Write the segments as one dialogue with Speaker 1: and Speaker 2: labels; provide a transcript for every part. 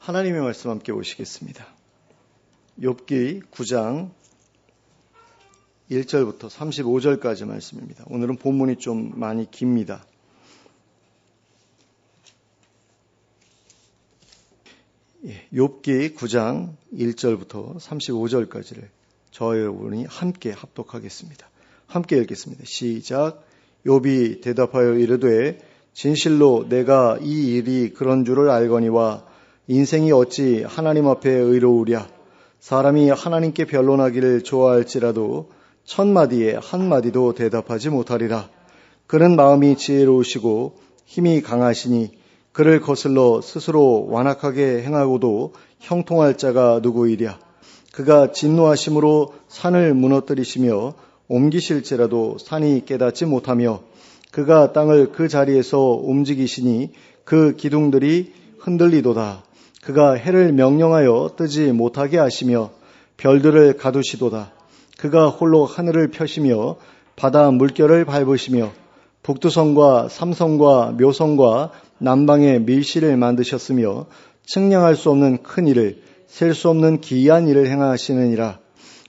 Speaker 1: 하나님의 말씀 함께 보시겠습니다. 욥기 9장 1절부터 35절까지 말씀입니다. 오늘은 본문이 좀 많이 깁니다. 욥기 9장 1절부터 35절까지를 저와 여러분이 함께 합독하겠습니다. 함께 읽겠습니다. 시작. 욥이 대답하여 이르되 진실로 내가 이 일이 그런 줄을 알거니와 인생이 어찌 하나님 앞에 의로우랴. 사람이 하나님께 변론하기를 좋아할지라도 천마디에 한마디도 대답하지 못하리라. 그는 마음이 지혜로우시고 힘이 강하시니 그를 거슬러 스스로 완악하게 행하고도 형통할 자가 누구이랴. 그가 진노하심으로 산을 무너뜨리시며 옮기실지라도 산이 깨닫지 못하며 그가 땅을 그 자리에서 움직이시니 그 기둥들이 흔들리도다. 그가 해를 명령하여 뜨지 못하게 하시며 별들을 가두시도다. 그가 홀로 하늘을 펴시며 바다 물결을 밟으시며 북두성과 삼성과 묘성과 남방의 밀실을 만드셨으며 측량할 수 없는 큰 일을 셀 수 없는 기이한 일을 행하시느니라.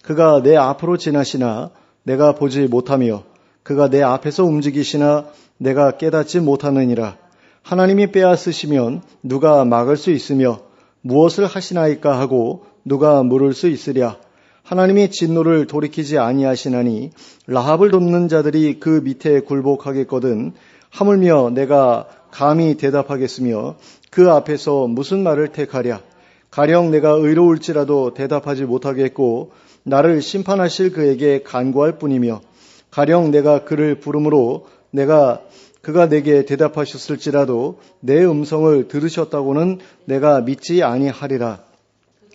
Speaker 1: 그가 내 앞으로 지나시나 내가 보지 못하며 그가 내 앞에서 움직이시나 내가 깨닫지 못하느니라. 하나님이 빼앗으시면 누가 막을 수 있으며 무엇을 하시나이까 하고 누가 물을 수 있으랴. 하나님이 진노를 돌이키지 아니하시나니 라합을 돕는 자들이 그 밑에 굴복하겠거든. 하물며 내가 감히 대답하겠으며 그 앞에서 무슨 말을 택하랴. 가령 내가 의로울지라도 대답하지 못하겠고 나를 심판하실 그에게 간구할 뿐이며 가령 내가 그를 부름으로 그가 내게 대답하셨을지라도 내 음성을 들으셨다고는 내가 믿지 아니하리라.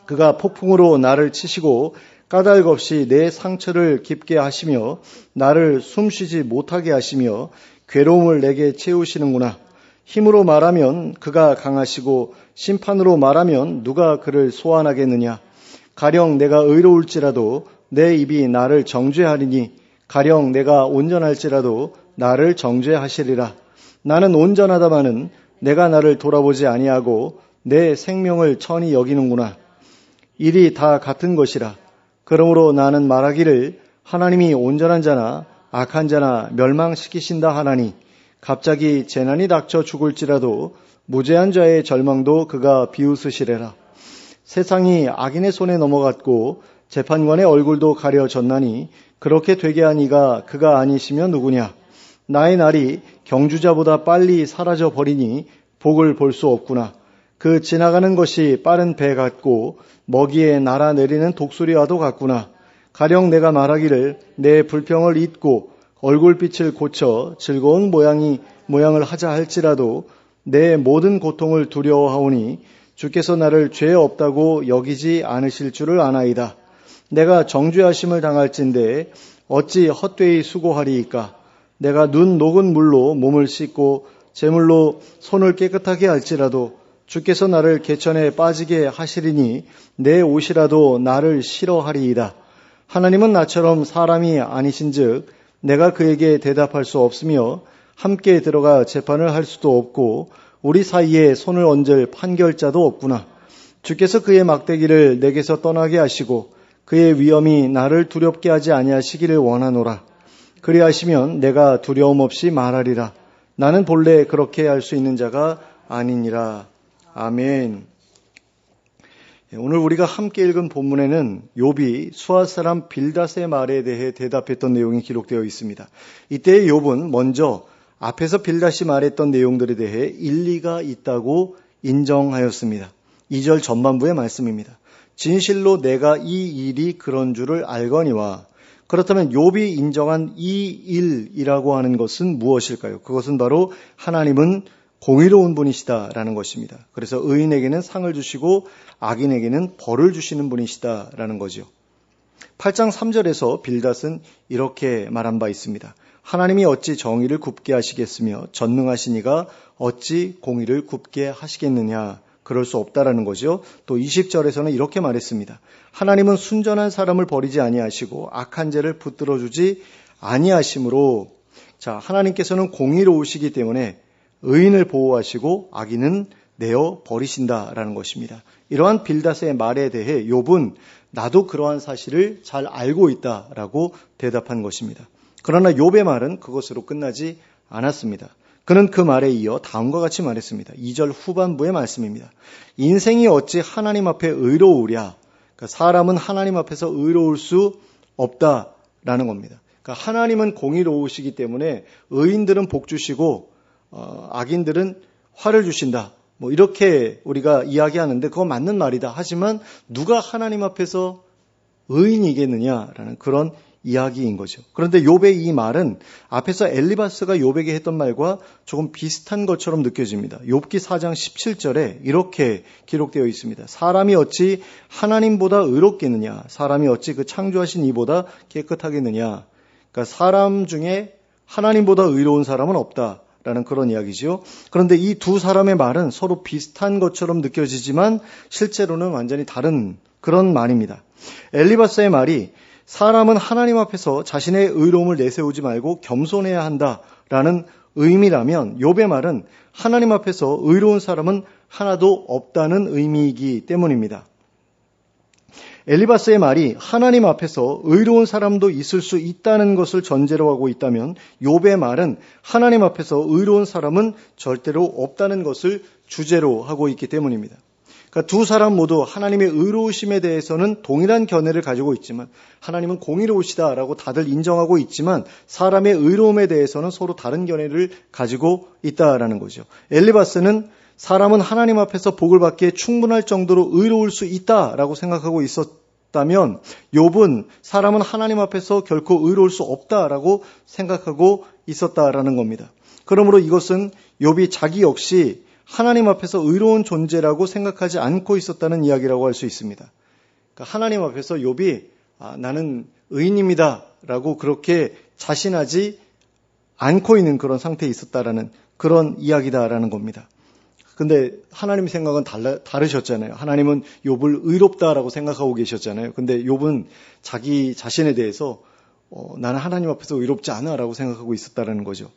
Speaker 1: 그가 폭풍으로 나를 치시고 까닭 없이 내 상처를 깊게 하시며 나를 숨쉬지 못하게 하시며 괴로움을 내게 채우시는구나. 힘으로 말하면 그가 강하시고 심판으로 말하면 누가 그를 소환하겠느냐. 가령 내가 의로울지라도 내 입이 나를 정죄하리니 가령 내가 온전할지라도 나를 정죄하시리라. 나는 온전하다마는 내가 나를 돌아보지 아니하고 내 생명을 천히 여기는구나. 일이 다 같은 것이라. 그러므로 나는 말하기를 하나님이 온전한 자나 악한 자나 멸망시키신다 하나니 갑자기 재난이 닥쳐 죽을지라도 무죄한 자의 절망도 그가 비웃으시리라. 세상이 악인의 손에 넘어갔고 재판관의 얼굴도 가려졌나니 그렇게 되게 한 이가 그가 아니시면 누구냐. 나의 날이 경주자보다 빨리 사라져 버리니 복을 볼 수 없구나. 그 지나가는 것이 빠른 배 같고 먹이에 날아내리는 독수리와도 같구나. 가령 내가 말하기를 내 불평을 잊고 얼굴빛을 고쳐 즐거운 모양을 하자 할지라도 내 모든 고통을 두려워하오니 주께서 나를 죄 없다고 여기지 않으실 줄을 아나이다. 내가 정죄하심을 당할진대 어찌 헛되이 수고하리이까. 내가 눈 녹은 물로 몸을 씻고 제물로 손을 깨끗하게 할지라도 주께서 나를 개천에 빠지게 하시리니 내 옷이라도 나를 싫어하리이다. 하나님은 나처럼 사람이 아니신즉 내가 그에게 대답할 수 없으며 함께 들어가 재판을 할 수도 없고 우리 사이에 손을 얹을 판결자도 없구나. 주께서 그의 막대기를 내게서 떠나게 하시고 그의 위엄이 나를 두렵게 하지 아니하시기를 원하노라. 그리하시면 내가 두려움 없이 말하리라. 나는 본래 그렇게 할 수 있는 자가 아니니라. 아멘. 오늘 우리가 함께 읽은 본문에는 욥이 수앗 사람 빌닷의 말에 대해 대답했던 내용이 기록되어 있습니다. 이때 욥은 먼저 앞에서 빌닷이 말했던 내용들에 대해 일리가 있다고 인정하였습니다. 2절 전반부의 말씀입니다. 진실로 내가 이 일이 그런 줄을 알거니와. 그렇다면 욥이 인정한 이 일이라고 하는 것은 무엇일까요? 그것은 바로 하나님은 공의로운 분이시다라는 것입니다. 그래서 의인에게는 상을 주시고 악인에게는 벌을 주시는 분이시다라는 거죠. 8장 3절에서 빌닷은 이렇게 말한 바 있습니다. 하나님이 어찌 정의를 굽게 하시겠으며 전능하신 이가 어찌 공의를 굽게 하시겠느냐. 그럴 수 없다라는 거죠. 또 20절에서는 이렇게 말했습니다. 하나님은 순전한 사람을 버리지 아니하시고 악한 죄를 붙들어 주지 아니하심으로. 자, 하나님께서는 공의로우시기 때문에 의인을 보호하시고 악인은 내어 버리신다라는 것입니다. 이러한 빌닷의 말에 대해 욥은 나도 그러한 사실을 잘 알고 있다라고 대답한 것입니다. 그러나 욥의 말은 그것으로 끝나지 않았습니다. 그는 그 말에 이어 다음과 같이 말했습니다. 2절 후반부의 말씀입니다. 인생이 어찌 하나님 앞에 의로우랴. 그러니까 사람은 하나님 앞에서 의로울 수 없다라는 겁니다. 그러니까 하나님은 공의로우시기 때문에 의인들은 복 주시고 악인들은 화를 주신다. 이렇게 우리가 이야기하는데 그건 맞는 말이다. 하지만 누가 하나님 앞에서 의인이겠느냐라는 그런 이야기인 거죠. 그런데 욥의 이 말은 앞에서 엘리바스가 욥에게 했던 말과 조금 비슷한 것처럼 느껴집니다. 욥기 4장 17절에 이렇게 기록되어 있습니다. 사람이 어찌 하나님보다 의롭겠느냐? 사람이 어찌 그 창조하신 이보다 깨끗하겠느냐? 그러니까 사람 중에 하나님보다 의로운 사람은 없다라는 그런 이야기죠. 그런데 이 두 사람의 말은 서로 비슷한 것처럼 느껴지지만 실제로는 완전히 다른 그런 말입니다. 엘리바스의 말이 사람은 하나님 앞에서 자신의 의로움을 내세우지 말고 겸손해야 한다라는 의미라면 욥의 말은 하나님 앞에서 의로운 사람은 하나도 없다는 의미이기 때문입니다. 엘리바스의 말이 하나님 앞에서 의로운 사람도 있을 수 있다는 것을 전제로 하고 있다면 욥의 말은 하나님 앞에서 의로운 사람은 절대로 없다는 것을 주제로 하고 있기 때문입니다. 그러니까 두 사람 모두 하나님의 의로우심에 대해서는 동일한 견해를 가지고 있지만 하나님은 공의로우시다라고 다들 인정하고 있지만 사람의 의로움에 대해서는 서로 다른 견해를 가지고 있다라는 거죠. 엘리바스는 사람은 하나님 앞에서 복을 받기에 충분할 정도로 의로울 수 있다라고 생각하고 있었다면 욥은 사람은 하나님 앞에서 결코 의로울 수 없다라고 생각하고 있었다라는 겁니다. 그러므로 이것은 욥이 자기 역시 하나님 앞에서 의로운 존재라고 생각하지 않고 있었다는 이야기라고 할 수 있습니다. 그러니까 하나님 앞에서 욥이 나는 의인입니다 라고 그렇게 자신하지 않고 있는 그런 상태에 있었다라는 그런 이야기다라는 겁니다. 근데 하나님 생각은 다르셨잖아요. 하나님은 욥을 의롭다라고 생각하고 계셨잖아요. 근데 욥은 자기 자신에 대해서 나는 하나님 앞에서 의롭지 않아라고 생각하고 있었다라는 거죠.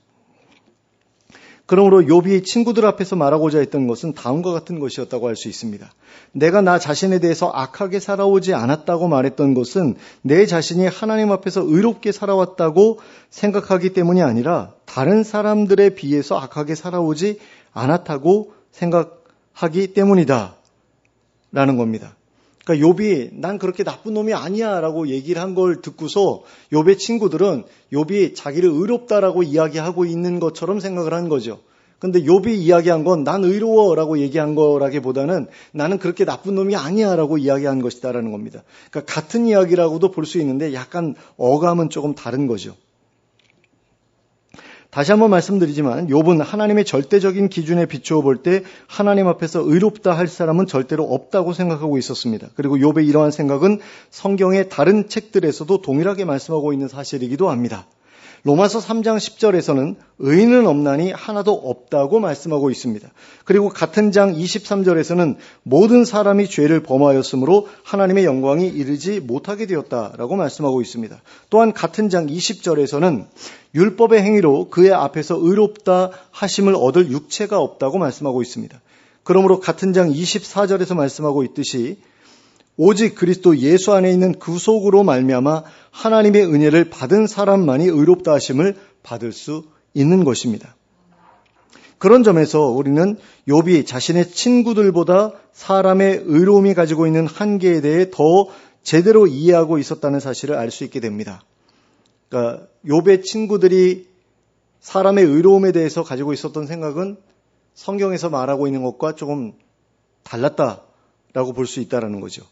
Speaker 1: 그러므로 욥이 친구들 앞에서 말하고자 했던 것은 다음과 같은 것이었다고 할 수 있습니다. 내가 나 자신에 대해서 악하게 살아오지 않았다고 말했던 것은 내 자신이 하나님 앞에서 의롭게 살아왔다고 생각하기 때문이 아니라 다른 사람들에 비해서 악하게 살아오지 않았다고 생각하기 때문이다 라는 겁니다. 그러니까 욥이 난 그렇게 나쁜 놈이 아니야 라고 얘기를 한 걸 듣고서 욥의 친구들은 욥이 자기를 의롭다라고 이야기하고 있는 것처럼 생각을 한 거죠. 근데 욥이 이야기한 건 난 의로워 라고 얘기한 거라기보다는 나는 그렇게 나쁜 놈이 아니야 라고 이야기한 것이다라는 겁니다. 그러니까 같은 이야기라고도 볼 수 있는데 약간 어감은 조금 다른 거죠. 다시 한번 말씀드리지만 욥은 하나님의 절대적인 기준에 비추어 볼 때 하나님 앞에서 의롭다 할 사람은 절대로 없다고 생각하고 있었습니다. 그리고 욥의 이러한 생각은 성경의 다른 책들에서도 동일하게 말씀하고 있는 사실이기도 합니다. 로마서 3장 10절에서는 의인은 없나니 하나도 없다고 말씀하고 있습니다. 그리고 같은 장 23절에서는 모든 사람이 죄를 범하였으므로 하나님의 영광이 이르지 못하게 되었다라고 말씀하고 있습니다. 또한 같은 장 20절에서는 율법의 행위로 그의 앞에서 의롭다 하심을 얻을 육체가 없다고 말씀하고 있습니다. 그러므로 같은 장 24절에서 말씀하고 있듯이 오직 그리스도 예수 안에 있는 구속으로 말미암아 하나님의 은혜를 받은 사람만이 의롭다 하심을 받을 수 있는 것입니다. 그런 점에서 우리는 욥이 자신의 친구들보다 사람의 의로움이 가지고 있는 한계에 대해 더 제대로 이해하고 있었다는 사실을 알 수 있게 됩니다. 그러니까 욥의 친구들이 사람의 의로움에 대해서 가지고 있었던 생각은 성경에서 말하고 있는 것과 조금 달랐다라고 볼 수 있다는 거죠.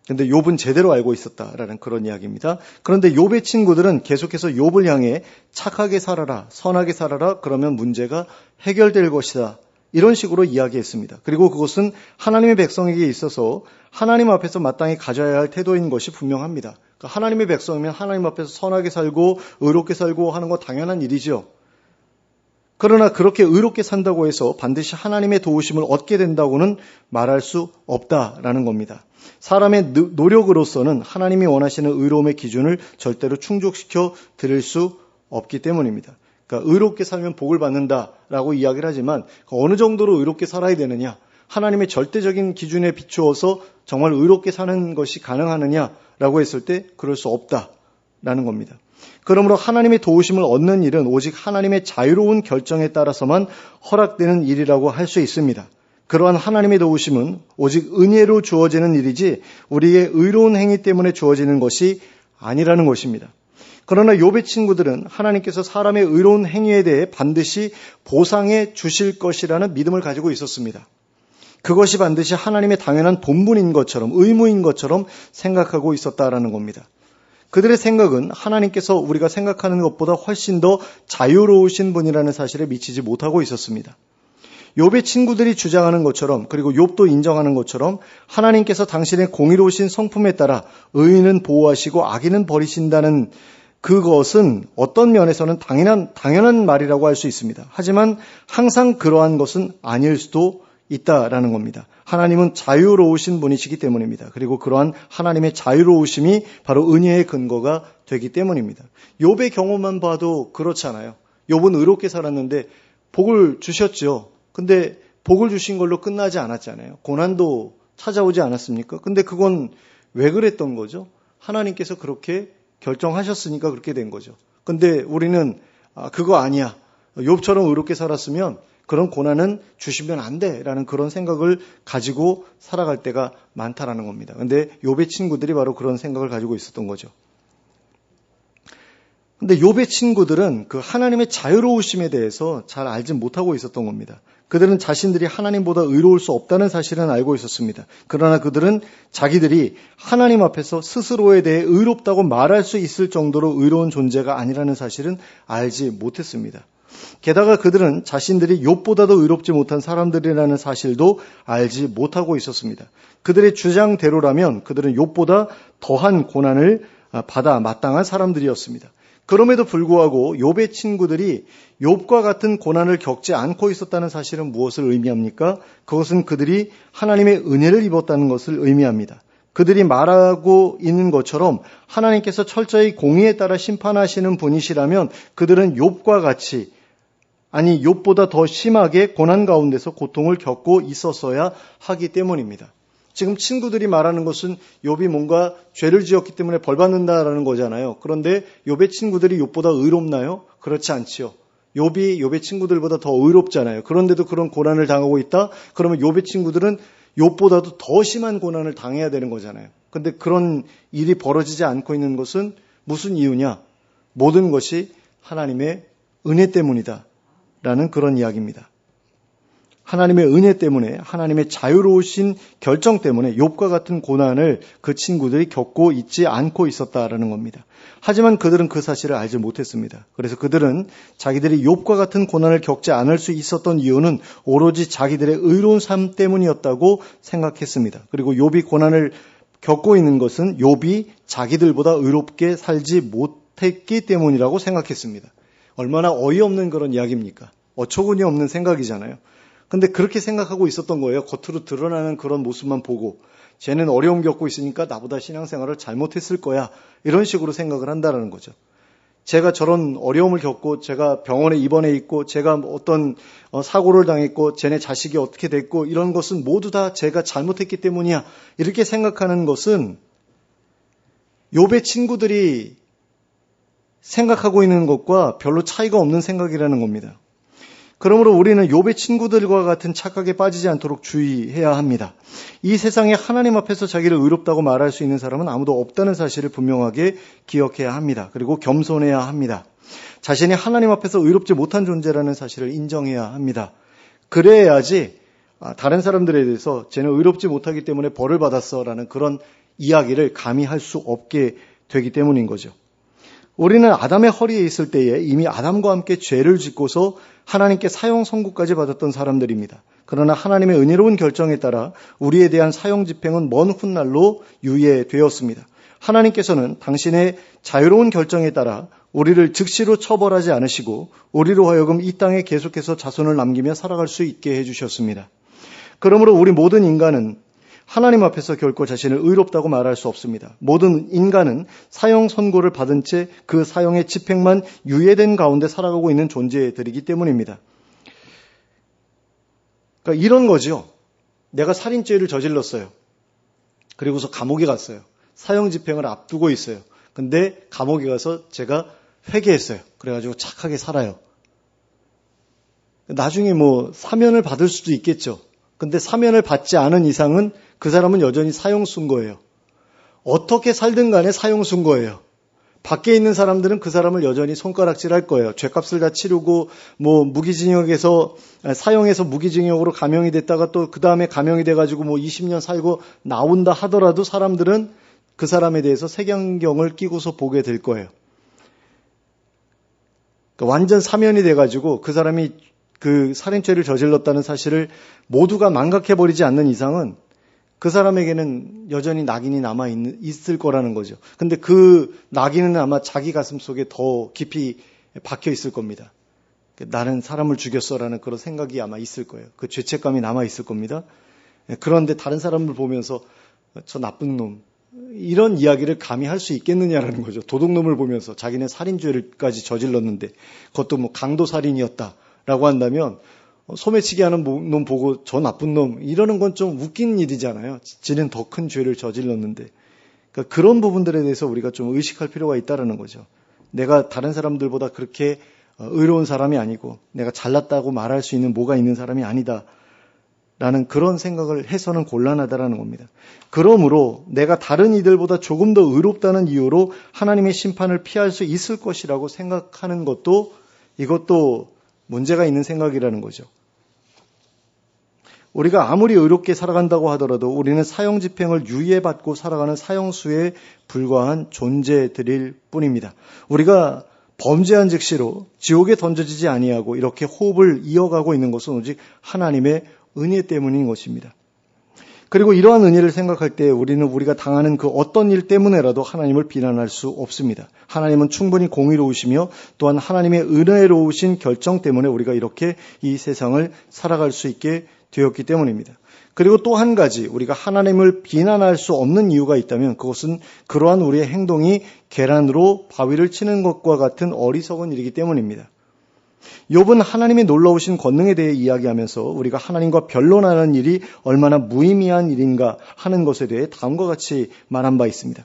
Speaker 1: 그런데 욥은 제대로 알고 있었다라는 그런 이야기입니다. 그런데 욥의 친구들은 계속해서 욥을 향해 착하게 살아라, 선하게 살아라, 그러면 문제가 해결될 것이다. 이런 식으로 이야기했습니다. 그리고 그것은 하나님의 백성에게 있어서 하나님 앞에서 마땅히 가져야 할 태도인 것이 분명합니다. 그러니까 하나님의 백성이면 하나님 앞에서 선하게 살고 의롭게 살고 하는 거 당연한 일이죠. 그러나 그렇게 의롭게 산다고 해서 반드시 하나님의 도우심을 얻게 된다고는 말할 수 없다라는 겁니다. 사람의 노력으로서는 하나님이 원하시는 의로움의 기준을 절대로 충족시켜 드릴 수 없기 때문입니다. 그러니까 의롭게 살면 복을 받는다라고 이야기를 하지만 어느 정도로 의롭게 살아야 되느냐, 하나님의 절대적인 기준에 비추어서 정말 의롭게 사는 것이 가능하느냐라고 했을 때 그럴 수 없다라는 겁니다. 그러므로 하나님의 도우심을 얻는 일은 오직 하나님의 자유로운 결정에 따라서만 허락되는 일이라고 할 수 있습니다. 그러한 하나님의 도우심은 오직 은혜로 주어지는 일이지 우리의 의로운 행위 때문에 주어지는 것이 아니라는 것입니다. 그러나 욥의 친구들은 하나님께서 사람의 의로운 행위에 대해 반드시 보상해 주실 것이라는 믿음을 가지고 있었습니다. 그것이 반드시 하나님의 당연한 본분인 것처럼, 의무인 것처럼 생각하고 있었다라는 겁니다. 그들의 생각은 하나님께서 우리가 생각하는 것보다 훨씬 더 자유로우신 분이라는 사실에 미치지 못하고 있었습니다. 욥의 친구들이 주장하는 것처럼, 그리고 욥도 인정하는 것처럼 하나님께서 당신의 공의로우신 성품에 따라 의인은 보호하시고 악인은 버리신다는 그것은 어떤 면에서는 당연한 말이라고 할 수 있습니다. 하지만 항상 그러한 것은 아닐 수도 있다라는 겁니다. 하나님은 자유로우신 분이시기 때문입니다. 그리고 그러한 하나님의 자유로우심이 바로 은혜의 근거가 되기 때문입니다. 욥의 경우만 봐도 그렇잖아요. 욥은 의롭게 살았는데 복을 주셨죠. 근데 복을 주신 걸로 끝나지 않았잖아요. 고난도 찾아오지 않았습니까? 근데 그건 왜 그랬던 거죠? 하나님께서 그렇게 결정하셨으니까 그렇게 된 거죠. 근데 우리는 그거 아니야. 욥처럼 의롭게 살았으면 그런 고난은 주시면 안 돼라는 그런 생각을 가지고 살아갈 때가 많다라는 겁니다. 근데 욥의 친구들이 바로 그런 생각을 가지고 있었던 거죠. 근데 욥의 친구들은 그 하나님의 자유로우심에 대해서 잘 알지 못하고 있었던 겁니다. 그들은 자신들이 하나님보다 의로울 수 없다는 사실은 알고 있었습니다. 그러나 그들은 자기들이 하나님 앞에서 스스로에 대해 의롭다고 말할 수 있을 정도로 의로운 존재가 아니라는 사실은 알지 못했습니다. 게다가 그들은 자신들이 욥보다도 의롭지 못한 사람들이라는 사실도 알지 못하고 있었습니다. 그들의 주장대로라면 그들은 욥보다 더한 고난을 받아 마땅한 사람들이었습니다. 그럼에도 불구하고 욥의 친구들이 욥과 같은 고난을 겪지 않고 있었다는 사실은 무엇을 의미합니까? 그것은 그들이 하나님의 은혜를 입었다는 것을 의미합니다. 그들이 말하고 있는 것처럼 하나님께서 철저히 공의에 따라 심판하시는 분이시라면 그들은 욥과 같이, 아니 욥보다 더 심하게 고난 가운데서 고통을 겪고 있었어야 하기 때문입니다. 지금 친구들이 말하는 것은 욥이 뭔가 죄를 지었기 때문에 벌 받는다라는 거잖아요. 그런데 욥의 친구들이 욥보다 의롭나요? 그렇지 않지요. 욥이 욥의 친구들보다 더 의롭잖아요. 그런데도 그런 고난을 당하고 있다? 그러면 욥의 친구들은 욥보다도 더 심한 고난을 당해야 되는 거잖아요. 근데 그런 일이 벌어지지 않고 있는 것은 무슨 이유냐? 모든 것이 하나님의 은혜 때문이다 라는 그런 이야기입니다. 하나님의 은혜 때문에, 하나님의 자유로우신 결정 때문에 욥과 같은 고난을 그 친구들이 겪고 있지 않고 있었다라는 겁니다. 하지만 그들은 그 사실을 알지 못했습니다. 그래서 그들은 자기들이 욥과 같은 고난을 겪지 않을 수 있었던 이유는 오로지 자기들의 의로운 삶 때문이었다고 생각했습니다. 그리고 욥이 고난을 겪고 있는 것은 욥이 자기들보다 의롭게 살지 못했기 때문이라고 생각했습니다. 얼마나 어이없는 그런 이야기입니까? 어처구니 없는 생각이잖아요. 근데 그렇게 생각하고 있었던 거예요. 겉으로 드러나는 그런 모습만 보고 쟤는 어려움 겪고 있으니까 나보다 신앙생활을 잘못했을 거야. 이런 식으로 생각을 한다는 거죠. 제가 저런 어려움을 겪고 제가 병원에 입원해 있고 제가 어떤 사고를 당했고 쟤네 자식이 어떻게 됐고 이런 것은 모두 다 제가 잘못했기 때문이야. 이렇게 생각하는 것은 욥의 친구들이 생각하고 있는 것과 별로 차이가 없는 생각이라는 겁니다. 그러므로 우리는 욥의 친구들과 같은 착각에 빠지지 않도록 주의해야 합니다. 이 세상에 하나님 앞에서 자기를 의롭다고 말할 수 있는 사람은 아무도 없다는 사실을 분명하게 기억해야 합니다. 그리고 겸손해야 합니다. 자신이 하나님 앞에서 의롭지 못한 존재라는 사실을 인정해야 합니다. 그래야지 다른 사람들에 대해서 쟤는 의롭지 못하기 때문에 벌을 받았어라는 그런 이야기를 감히 할 수 없게 되기 때문인 거죠. 우리는 아담의 허리에 있을 때에 이미 아담과 함께 죄를 짓고서 하나님께 사형 선고까지 받았던 사람들입니다. 그러나 하나님의 은혜로운 결정에 따라 우리에 대한 사형 집행은 먼 훗날로 유예되었습니다. 하나님께서는 당신의 자유로운 결정에 따라 우리를 즉시로 처벌하지 않으시고 우리로 하여금 이 땅에 계속해서 자손을 남기며 살아갈 수 있게 해주셨습니다. 그러므로 우리 모든 인간은 하나님 앞에서 결코 자신을 의롭다고 말할 수 없습니다. 모든 인간은 사형 선고를 받은 채 그 사형의 집행만 유예된 가운데 살아가고 있는 존재들이기 때문입니다. 그러니까 이런 거죠. 내가 살인죄를 저질렀어요. 그리고서 감옥에 갔어요. 사형 집행을 앞두고 있어요. 근데 감옥에 가서 제가 회개했어요. 그래가지고 착하게 살아요. 나중에 뭐 사면을 받을 수도 있겠죠. 근데 사면을 받지 않은 이상은 그 사람은 여전히 사형 순고예요. 어떻게 살든 간에 사형 순고예요. 밖에 있는 사람들은 그 사람을 여전히 손가락질할 거예요. 죄값을 다 치르고 뭐 무기징역에서 사형에서 무기징역으로 감형이 됐다가 또 그 다음에 감형이 돼가지고 뭐 20년 살고 나온다 하더라도 사람들은 그 사람에 대해서 색안경을 끼고서 보게 될 거예요. 그러니까 완전 사면이 돼가지고 그 사람이 그 살인죄를 저질렀다는 사실을 모두가 망각해버리지 않는 이상은 그 사람에게는 여전히 낙인이 남아있을 거라는 거죠. 근데 그 낙인은 아마 자기 가슴 속에 더 깊이 박혀 있을 겁니다. 나는 사람을 죽였어라는 그런 생각이 아마 있을 거예요. 그 죄책감이 남아있을 겁니다. 그런데 다른 사람을 보면서 저 나쁜 놈, 이런 이야기를 감히 할 수 있겠느냐라는 거죠. 도둑놈을 보면서 자기는 살인죄까지 저질렀는데 그것도 뭐 강도살인이었다라고 한다면 소매치기 하는 놈 보고 저 나쁜 놈 이러는 건 좀 웃긴 일이잖아요. 지는 더 큰 죄를 저질렀는데. 그러니까 그런 부분들에 대해서 우리가 좀 의식할 필요가 있다는 거죠. 내가 다른 사람들보다 그렇게 의로운 사람이 아니고 내가 잘났다고 말할 수 있는 뭐가 있는 사람이 아니다. 라는 그런 생각을 해서는 곤란하다라는 겁니다. 그러므로 내가 다른 이들보다 조금 더 의롭다는 이유로 하나님의 심판을 피할 수 있을 것이라고 생각하는 것도 이것도 문제가 있는 생각이라는 거죠. 우리가 아무리 의롭게 살아간다고 하더라도 우리는 사형 집행을 유예받고 살아가는 사형수에 불과한 존재들일 뿐입니다. 우리가 범죄한 즉시로 지옥에 던져지지 아니하고 이렇게 호흡을 이어가고 있는 것은 오직 하나님의 은혜 때문인 것입니다. 그리고 이러한 은혜를 생각할 때 우리는 우리가 당하는 그 어떤 일 때문에라도 하나님을 비난할 수 없습니다. 하나님은 충분히 공의로우시며 또한 하나님의 은혜로우신 결정 때문에 우리가 이렇게 이 세상을 살아갈 수 있게 되었기 때문입니다. 그리고 또 한 가지 우리가 하나님을 비난할 수 없는 이유가 있다면 그것은 그러한 우리의 행동이 계란으로 바위를 치는 것과 같은 어리석은 일이기 때문입니다. 욥은 하나님의 놀라우신 권능에 대해 이야기하면서 우리가 하나님과 변론하는 일이 얼마나 무의미한 일인가 하는 것에 대해 다음과 같이 말한 바 있습니다.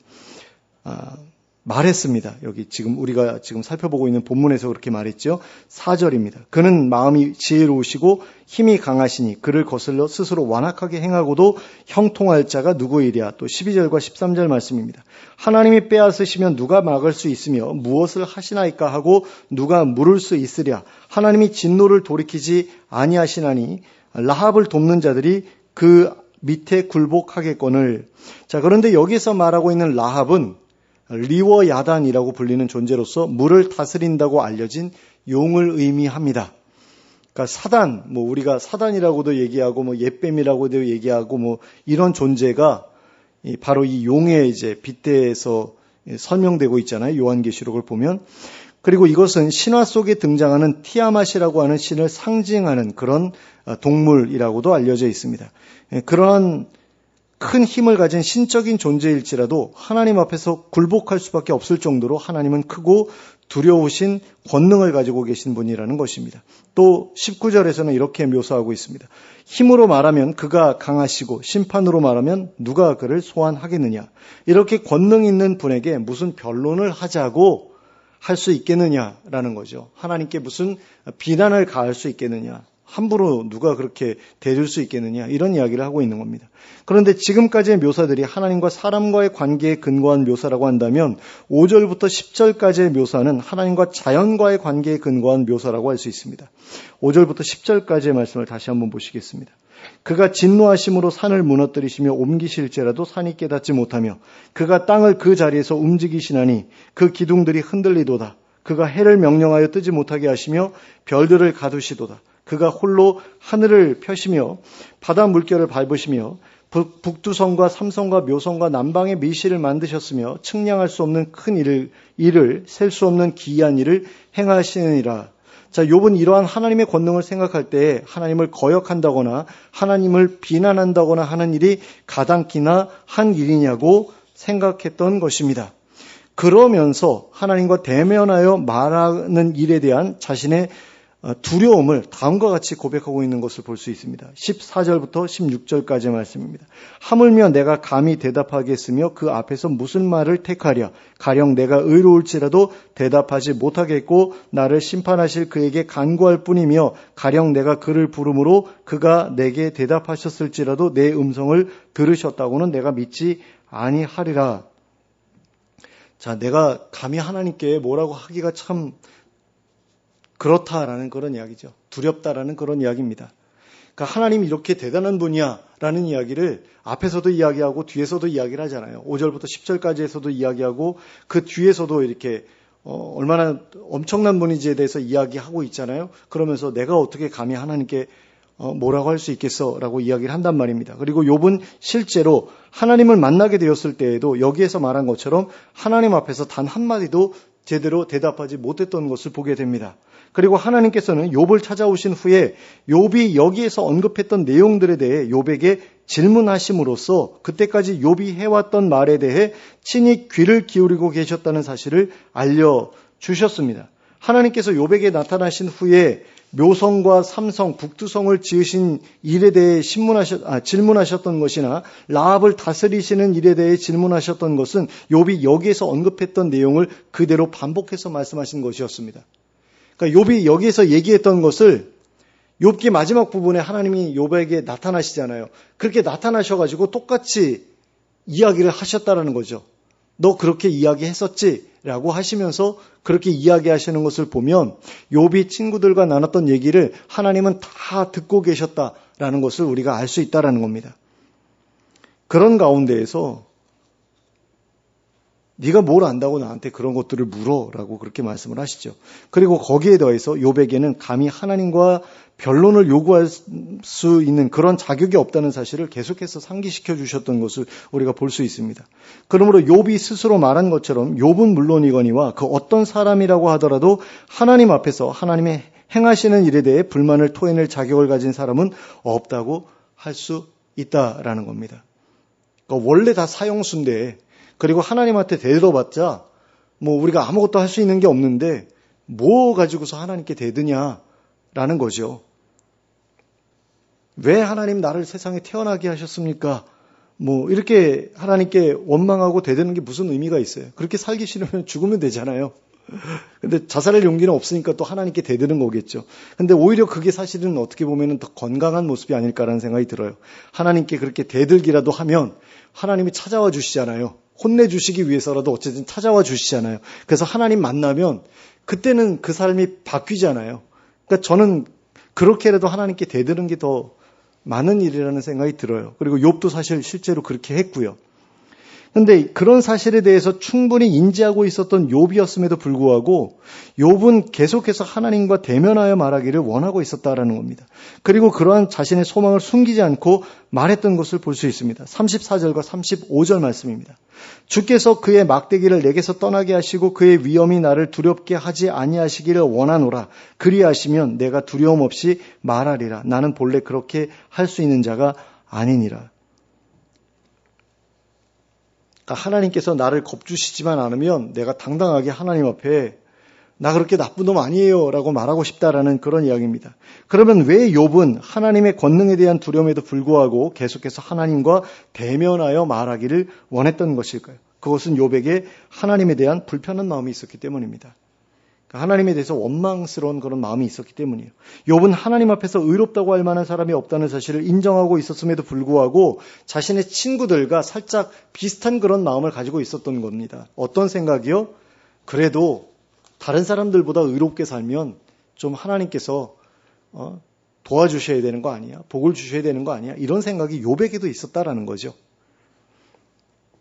Speaker 1: 말했습니다. 여기 지금 우리가 지금 살펴보고 있는 본문에서 그렇게 말했죠. 4절입니다. 그는 마음이 지혜로우시고 힘이 강하시니 그를 거슬러 스스로 완악하게 행하고도 형통할 자가 누구이랴. 또 12절과 13절 말씀입니다. 하나님이 빼앗으시면 누가 막을 수 있으며 무엇을 하시나이까 하고 누가 물을 수 있으랴. 하나님이 진노를 돌이키지 아니하시나니 라합을 돕는 자들이 그 밑에 굴복하겠거늘. 자, 그런데 여기서 말하고 있는 라합은 리워야단이라고 불리는 존재로서 물을 다스린다고 알려진 용을 의미합니다. 그러니까 사단, 뭐 우리가 사단이라고도 얘기하고 뭐 옛뱀이라고도 얘기하고 뭐 이런 존재가 바로 이 용의 이제 빗대에서 설명되고 있잖아요. 요한계시록을 보면. 그리고 이것은 신화 속에 등장하는 티아맛이라고 하는 신을 상징하는 그런 동물이라고도 알려져 있습니다. 그러한 큰 힘을 가진 신적인 존재일지라도 하나님 앞에서 굴복할 수밖에 없을 정도로 하나님은 크고 두려우신 권능을 가지고 계신 분이라는 것입니다. 또 19절에서는 이렇게 묘사하고 있습니다. 힘으로 말하면 그가 강하시고 심판으로 말하면 누가 그를 소환하겠느냐. 이렇게 권능 있는 분에게 무슨 변론을 하자고 할 수 있겠느냐라는 거죠. 하나님께 무슨 비난을 가할 수 있겠느냐. 함부로 누가 그렇게 대줄 수 있겠느냐 이런 이야기를 하고 있는 겁니다. 그런데 지금까지의 묘사들이 하나님과 사람과의 관계에 근거한 묘사라고 한다면 5절부터 10절까지의 묘사는 하나님과 자연과의 관계에 근거한 묘사라고 할 수 있습니다. 5절부터 10절까지의 말씀을 다시 한번 보시겠습니다. 그가 진노하심으로 산을 무너뜨리시며 옮기실지라도 산이 깨닫지 못하며 그가 땅을 그 자리에서 움직이시나니 그 기둥들이 흔들리도다. 그가 해를 명령하여 뜨지 못하게 하시며 별들을 가두시도다. 그가 홀로 하늘을 펴시며 바다 물결을 밟으시며 북두성과 삼성과 묘성과 남방의 미시를 만드셨으며 측량할 수 없는 큰 일을 셀 수 없는 기이한 일을 행하시느니라. 자, 욥은 이러한 하나님의 권능을 생각할 때 하나님을 거역한다거나 하나님을 비난한다거나 하는 일이 가당키나 한 일이냐고 생각했던 것입니다. 그러면서 하나님과 대면하여 말하는 일에 대한 자신의 두려움을 다음과 같이 고백하고 있는 것을 볼 수 있습니다. 14절부터 16절까지의 말씀입니다. 하물며 내가 감히 대답하겠으며 그 앞에서 무슨 말을 택하랴. 가령 내가 의로울지라도 대답하지 못하겠고 나를 심판하실 그에게 간구할 뿐이며 가령 내가 그를 부르므로 그가 내게 대답하셨을지라도 내 음성을 들으셨다고는 내가 믿지 아니하리라. 자, 내가 감히 하나님께 뭐라고 하기가 참 그렇다라는 그런 이야기죠. 두렵다라는 그런 이야기입니다. 그러니까 하나님이 이렇게 대단한 분이야라는 이야기를 앞에서도 이야기하고 뒤에서도 이야기를 하잖아요. 5절부터 10절까지에서도 이야기하고 그 뒤에서도 이렇게 얼마나 엄청난 분인지에 대해서 이야기하고 있잖아요. 그러면서 내가 어떻게 감히 하나님께 뭐라고 할 수 있겠어라고 이야기를 한단 말입니다. 그리고 욥은 실제로 하나님을 만나게 되었을 때에도 여기에서 말한 것처럼 하나님 앞에서 단 한마디도 제대로 대답하지 못했던 것을 보게 됩니다. 그리고 하나님께서는 욥을 찾아오신 후에 욥이 여기에서 언급했던 내용들에 대해 욥에게 질문하심으로써 그때까지 욥이 해왔던 말에 대해 친히 귀를 기울이고 계셨다는 사실을 알려주셨습니다. 하나님께서 욥에게 나타나신 후에 묘성과 삼성, 북두성을 지으신 일에 대해 질문하셨던 것이나 라합을 다스리시는 일에 대해 질문하셨던 것은 욥이 여기에서 언급했던 내용을 그대로 반복해서 말씀하신 것이었습니다. 그러니까 욥이 여기에서 얘기했던 것을 욥기 마지막 부분에 하나님이 욥에게 나타나시잖아요. 그렇게 나타나셔가지고 똑같이 이야기를 하셨다라는 거죠. 너 그렇게 이야기했었지? 라고 하시면서 그렇게 이야기하시는 것을 보면 욥이 친구들과 나눴던 얘기를 하나님은 다 듣고 계셨다라는 것을 우리가 알 수 있다라는 겁니다. 그런 가운데에서 네가 뭘 안다고 나한테 그런 것들을 물어라고 그렇게 말씀을 하시죠. 그리고 거기에 더해서 욥에게는 감히 하나님과 변론을 요구할 수 있는 그런 자격이 없다는 사실을 계속해서 상기시켜 주셨던 것을 우리가 볼 수 있습니다. 그러므로 욥이 스스로 말한 것처럼 욥은 물론이거니와 그 어떤 사람이라고 하더라도 하나님 앞에서 하나님의 행하시는 일에 대해 불만을 토해낼 자격을 가진 사람은 없다고 할 수 있다라는 겁니다. 그러니까 원래 다 사형수인데 그리고 하나님한테 대들어봤자 뭐 우리가 아무것도 할 수 있는 게 없는데 뭐 가지고서 하나님께 대드냐라는 거죠. 왜 하나님 나를 세상에 태어나게 하셨습니까? 뭐 이렇게 하나님께 원망하고 대드는 게 무슨 의미가 있어요? 그렇게 살기 싫으면 죽으면 되잖아요. 근데 자살할 용기는 없으니까 또 하나님께 대드는 거겠죠. 근데 오히려 그게 사실은 어떻게 보면 더 건강한 모습이 아닐까라는 생각이 들어요. 하나님께 그렇게 대들기라도 하면 하나님이 찾아와 주시잖아요. 혼내주시기 위해서라도 어쨌든 찾아와 주시잖아요. 그래서 하나님 만나면 그때는 그 삶이 바뀌잖아요. 그러니까 저는 그렇게라도 하나님께 대드는 게 더 많은 일이라는 생각이 들어요. 그리고 욥도 사실 실제로 그렇게 했고요. 그런데 그런 사실에 대해서 충분히 인지하고 있었던 욥이었음에도 불구하고 욥은 계속해서 하나님과 대면하여 말하기를 원하고 있었다라는 겁니다. 그리고 그러한 자신의 소망을 숨기지 않고 말했던 것을 볼 수 있습니다. 34절과 35절 말씀입니다. 주께서 그의 막대기를 내게서 떠나게 하시고 그의 위엄이 나를 두렵게 하지 아니하시기를 원하노라. 그리하시면 내가 두려움 없이 말하리라. 나는 본래 그렇게 할 수 있는 자가 아니니라. 하나님께서 나를 겁주시지만 않으면 내가 당당하게 하나님 앞에 나 그렇게 나쁜 놈 아니에요 라고 말하고 싶다라는 그런 이야기입니다. 그러면 왜 욥은 하나님의 권능에 대한 두려움에도 불구하고 계속해서 하나님과 대면하여 말하기를 원했던 것일까요? 그것은 욥에게 하나님에 대한 불편한 마음이 있었기 때문입니다. 하나님에 대해서 원망스러운 그런 마음이 있었기 때문이에요. 욥은 하나님 앞에서 의롭다고 할 만한 사람이 없다는 사실을 인정하고 있었음에도 불구하고 자신의 친구들과 살짝 비슷한 그런 마음을 가지고 있었던 겁니다. 어떤 생각이요? 그래도 다른 사람들보다 의롭게 살면 좀 하나님께서 도와주셔야 되는 거 아니야? 복을 주셔야 되는 거 아니야? 이런 생각이 욥에게도 있었다라는 거죠.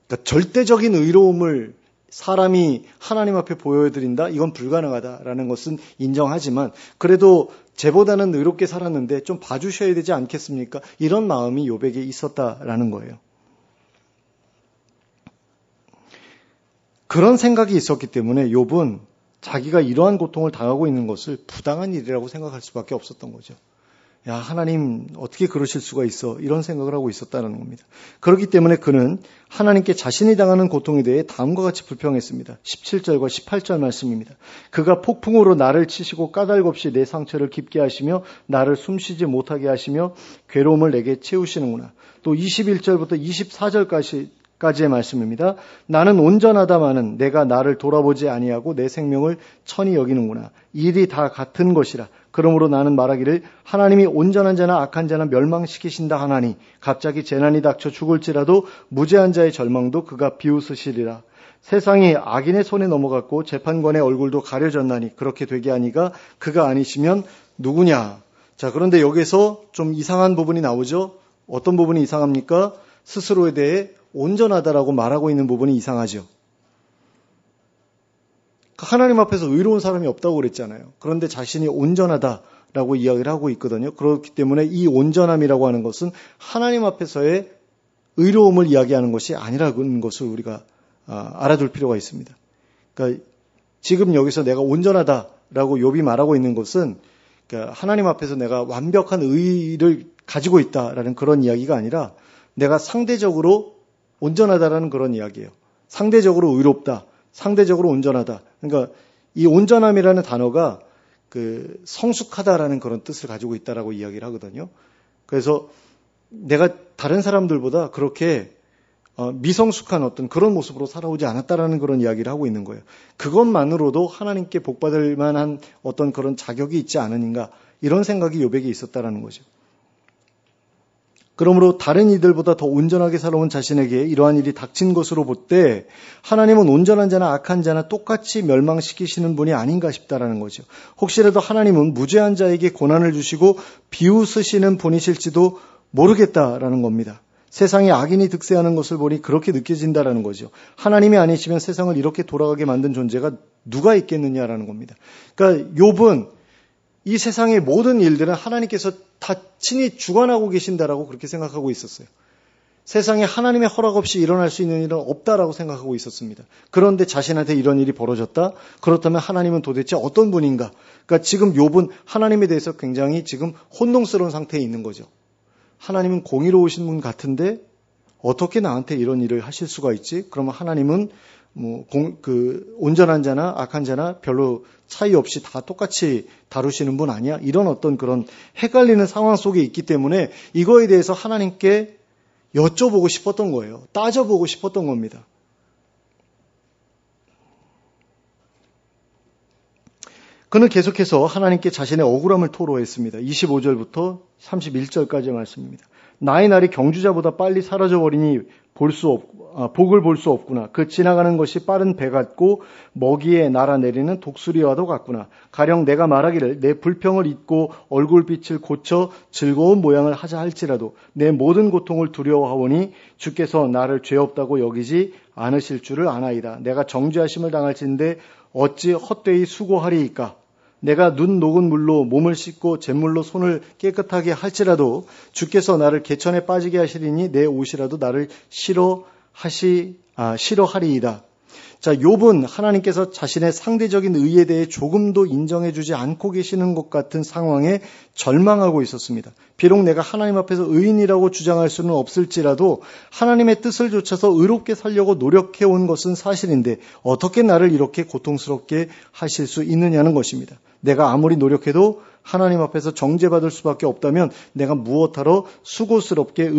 Speaker 1: 그러니까 절대적인 의로움을 사람이 하나님 앞에 보여드린다? 이건 불가능하다라는 것은 인정하지만 그래도 쟤보다는 의롭게 살았는데 좀 봐주셔야 되지 않겠습니까? 이런 마음이 욥에게 있었다라는 거예요. 그런 생각이 있었기 때문에 욥은 자기가 이러한 고통을 당하고 있는 것을 부당한 일이라고 생각할 수밖에 없었던 거죠. 야, 하나님 어떻게 그러실 수가 있어? 이런 생각을 하고 있었다는 겁니다. 그렇기 때문에 그는 하나님께 자신이 당하는 고통에 대해 다음과 같이 불평했습니다. 17절과 18절 말씀입니다. 그가 폭풍으로 나를 치시고 까닭없이 내 상처를 깊게 하시며 나를 숨쉬지 못하게 하시며 괴로움을 내게 채우시는구나. 또 21절부터 24절까지의 말씀입니다. 나는 온전하다마는 내가 나를 돌아보지 아니하고 내 생명을 천히 여기는구나. 일이 다 같은 것이라. 그러므로 나는 말하기를 하나님이 온전한 자나 악한 자나 멸망시키신다 하나니 갑자기 재난이 닥쳐 죽을지라도 무죄한 자의 절망도 그가 비웃으시리라. 세상이 악인의 손에 넘어갔고 재판관의 얼굴도 가려졌나니 그렇게 되게 하니가 그가 아니시면 누구냐. 자, 그런데 여기서 좀 이상한 부분이 나오죠. 어떤 부분이 이상합니까? 스스로에 대해 온전하다라고 말하고 있는 부분이 이상하죠. 하나님 앞에서 의로운 사람이 없다고 그랬잖아요. 그런데 자신이 온전하다라고 이야기를 하고 있거든요. 그렇기 때문에 이 온전함이라고 하는 것은 하나님 앞에서의 의로움을 이야기하는 것이 아니라는 것을 우리가 알아둘 필요가 있습니다. 그러니까 지금 여기서 내가 온전하다라고 욥이 말하고 있는 것은 그러니까 하나님 앞에서 내가 완벽한 의를 가지고 있다라는 그런 이야기가 아니라 내가 상대적으로 온전하다라는 그런 이야기예요. 상대적으로 의롭다. 상대적으로 온전하다. 그러니까 이 온전함이라는 단어가 그 성숙하다라는 그런 뜻을 가지고 있다라고 이야기를 하거든요. 그래서 내가 다른 사람들보다 그렇게 미성숙한 어떤 그런 모습으로 살아오지 않았다라는 그런 이야기를 하고 있는 거예요. 그것만으로도 하나님께 복받을 만한 어떤 그런 자격이 있지 않으닌가 이런 생각이 욥에게 있었다라는 거죠. 그러므로 다른 이들보다 더 온전하게 살아온 자신에게 이러한 일이 닥친 것으로 볼 때 하나님은 온전한 자나 악한 자나 똑같이 멸망시키시는 분이 아닌가 싶다라는 거죠. 혹시라도 하나님은 무죄한 자에게 고난을 주시고 비웃으시는 분이실지도 모르겠다라는 겁니다. 세상에 악인이 득세하는 것을 보니 그렇게 느껴진다라는 거죠. 하나님이 아니시면 세상을 이렇게 돌아가게 만든 존재가 누가 있겠느냐라는 겁니다. 그러니까 욥은 이 세상의 모든 일들은 하나님께서 다 친히 주관하고 계신다라고 그렇게 생각하고 있었어요. 세상에 하나님의 허락 없이 일어날 수 있는 일은 없다라고 생각하고 있었습니다. 그런데 자신한테 이런 일이 벌어졌다? 그렇다면 하나님은 도대체 어떤 분인가? 그러니까 지금 욥은 하나님에 대해서 굉장히 지금 혼동스러운 상태에 있는 거죠. 하나님은 공의로우신 분 같은데 어떻게 나한테 이런 일을 하실 수가 있지? 그러면 하나님은 온전한 자나 악한 자나 별로 차이 없이 다 똑같이 다루시는 분 아니야? 이런 어떤 그런 헷갈리는 상황 속에 있기 때문에 이거에 대해서 하나님께 여쭤보고 싶었던 거예요. 따져보고 싶었던 겁니다. 그는 계속해서 하나님께 자신의 억울함을 토로했습니다. 25절부터 31절까지의 말씀입니다. 나의 날이 경주자보다 빨리 사라져버리니 복을 볼 수 없구나. 그 지나가는 것이 빠른 배 같고 먹이에 날아내리는 독수리와도 같구나. 가령 내가 말하기를 내 불평을 잊고 얼굴빛을 고쳐 즐거운 모양을 하자 할지라도 내 모든 고통을 두려워하오니 주께서 나를 죄 없다고 여기지 않으실 줄을 아나이다. 내가 정죄하심을 당할진대 어찌 헛되이 수고하리이까. 내가 눈 녹은 물로 몸을 씻고 잿물로 손을 깨끗하게 할지라도 주께서 나를 개천에 빠지게 하시리니 내 옷이라도 나를 싫어하리이다. 자, 욥은 하나님께서 자신의 상대적인 의에 대해 조금도 인정해주지 않고 계시는 것 같은 상황에 절망하고 있었습니다. 비록 내가 하나님 앞에서 의인이라고 주장할 수는 없을지라도 하나님의 뜻을 좇아서 의롭게 살려고 노력해온 것은 사실인데 어떻게 나를 이렇게 고통스럽게 하실 수 있느냐는 것입니다. 내가 아무리 노력해도 하나님 앞에서 정죄받을 수밖에 없다면 내가 무엇하러 수고스럽게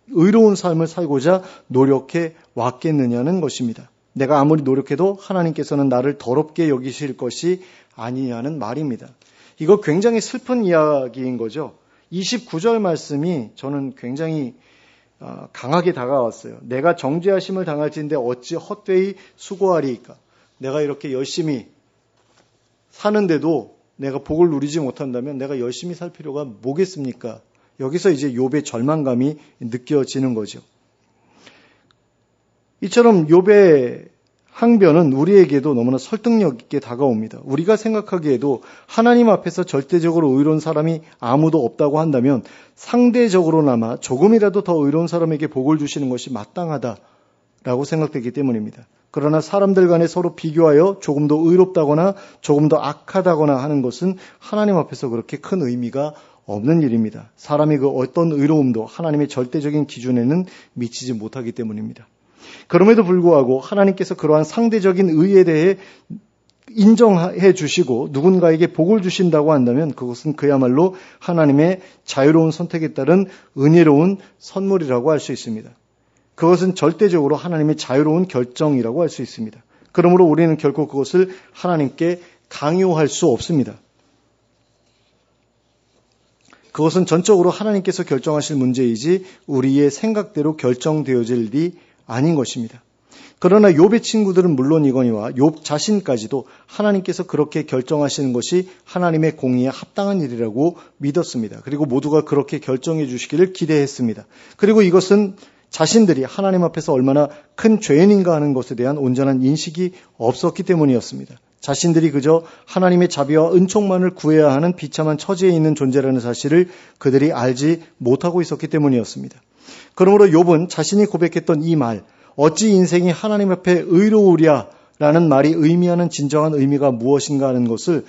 Speaker 1: 의로운 삶을 살고자 노력해 왔겠느냐는 것입니다. 내가 아무리 노력해도 하나님께서는 나를 더럽게 여기실 것이 아니냐는 말입니다. 이거 굉장히 슬픈 이야기인 거죠. 29절 말씀이 저는 굉장히 강하게 다가왔어요. 내가 정죄하심을 당할진대 어찌 헛되이 수고하리이까. 내가 이렇게 열심히 사는데도 내가 복을 누리지 못한다면 내가 열심히 살 필요가 뭐겠습니까? 여기서 이제 욥의 절망감이 느껴지는 거죠. 이처럼 욥의 항변은 우리에게도 너무나 설득력 있게 다가옵니다. 우리가 생각하기에도 하나님 앞에서 절대적으로 의로운 사람이 아무도 없다고 한다면 상대적으로나마 조금이라도 더 의로운 사람에게 복을 주시는 것이 마땅하다. 라고 생각되기 때문입니다. 그러나 사람들 간에 서로 비교하여 조금 더 의롭다거나 조금 더 악하다거나 하는 것은 하나님 앞에서 그렇게 큰 의미가 없는 일입니다. 사람이 그 어떤 의로움도 하나님의 절대적인 기준에는 미치지 못하기 때문입니다. 그럼에도 불구하고 하나님께서 그러한 상대적인 의에 대해 인정해 주시고 누군가에게 복을 주신다고 한다면 그것은 그야말로 하나님의 자유로운 선택에 따른 은혜로운 선물이라고 할 수 있습니다. 그것은 절대적으로 하나님의 자유로운 결정이라고 할 수 있습니다. 그러므로 우리는 결코 그것을 하나님께 강요할 수 없습니다. 그것은 전적으로 하나님께서 결정하실 문제이지 우리의 생각대로 결정되어질 일이 아닌 것입니다. 그러나 욥의 친구들은 물론이거니와 욥 자신까지도 하나님께서 그렇게 결정하시는 것이 하나님의 공의에 합당한 일이라고 믿었습니다. 그리고 모두가 그렇게 결정해 주시기를 기대했습니다. 그리고 이것은 자신들이 하나님 앞에서 얼마나 큰 죄인인가 하는 것에 대한 온전한 인식이 없었기 때문이었습니다. 자신들이 그저 하나님의 자비와 은총만을 구해야 하는 비참한 처지에 있는 존재라는 사실을 그들이 알지 못하고 있었기 때문이었습니다. 그러므로 욥은 자신이 고백했던 이 말, 어찌 인생이 하나님 앞에 의로우랴 라는 말이 의미하는 진정한 의미가 무엇인가 하는 것을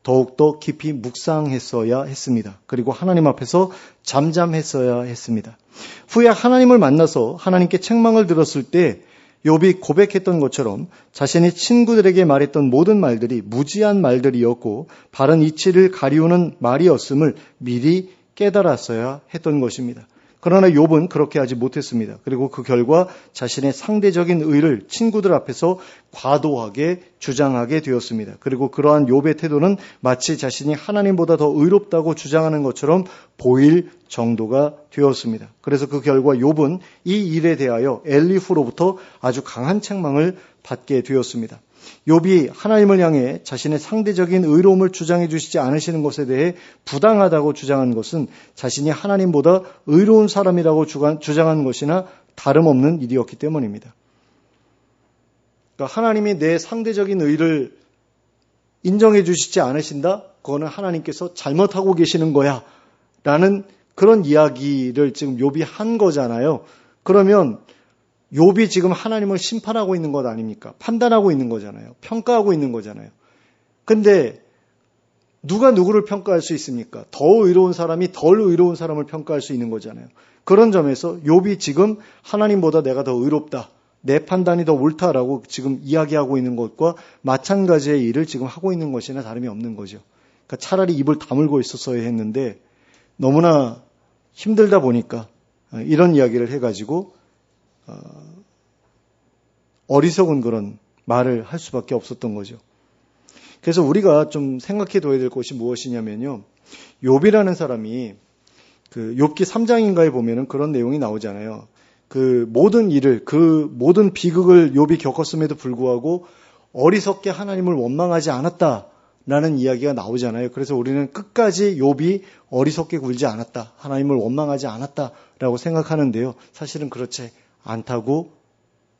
Speaker 1: 더욱더 깊이 묵상했어야 했습니다. 그리고 하나님 앞에서 잠잠했어야 했습니다. 후에 하나님을 만나서 하나님께 책망을 들었을 때 욥이 고백했던 것처럼 자신이 친구들에게 말했던 모든 말들이 무지한 말들이었고 바른 이치를 가리우는 말이었음을 미리 깨달았어야 했던 것입니다. 그러나 욥은 그렇게 하지 못했습니다. 그리고 그 결과 자신의 상대적인 의를 친구들 앞에서 과도하게 주장하게 되었습니다. 그리고 그러한 욥의 태도는 마치 자신이 하나님보다 더 의롭다고 주장하는 것처럼 보일 정도가 되었습니다. 그래서 그 결과 욥은 이 일에 대하여 엘리후로부터 아주 강한 책망을 받게 되었습니다. 욥이 하나님을 향해 자신의 상대적인 의로움을 주장해 주시지 않으시는 것에 대해 부당하다고 주장한 것은 자신이 하나님보다 의로운 사람이라고 주장한 것이나 다름없는 일이었기 때문입니다. 그러니까 하나님이 내 상대적인 의를 인정해 주시지 않으신다? 그거는 하나님께서 잘못하고 계시는 거야 라는 그런 이야기를 지금 욥이 한 거잖아요. 그러면 욥이 지금 하나님을 심판하고 있는 것 아닙니까? 판단하고 있는 거잖아요. 평가하고 있는 거잖아요. 근데 누가 누구를 평가할 수 있습니까? 더 의로운 사람이 덜 의로운 사람을 평가할 수 있는 거잖아요. 그런 점에서 욥이 지금 하나님보다 내가 더 의롭다, 내 판단이 더 옳다라고 지금 이야기하고 있는 것과 마찬가지의 일을 지금 하고 있는 것이나 다름이 없는 거죠. 그러니까 차라리 입을 다물고 있었어야 했는데 너무나 힘들다 보니까 이런 이야기를 해가지고 어리석은 그런 말을 할 수밖에 없었던 거죠. 그래서 우리가 좀 생각해 둬야 될 것이 무엇이냐면요. 욥이라는 사람이 그 욥기 3장인가에 보면은 그런 내용이 나오잖아요. 그 모든 일을, 그 모든 비극을 욥이 겪었음에도 불구하고 어리석게 하나님을 원망하지 않았다라는 이야기가 나오잖아요. 그래서 우리는 끝까지 욥이 어리석게 굴지 않았다, 하나님을 원망하지 않았다라고 생각하는데요. 사실은 그렇지 않다고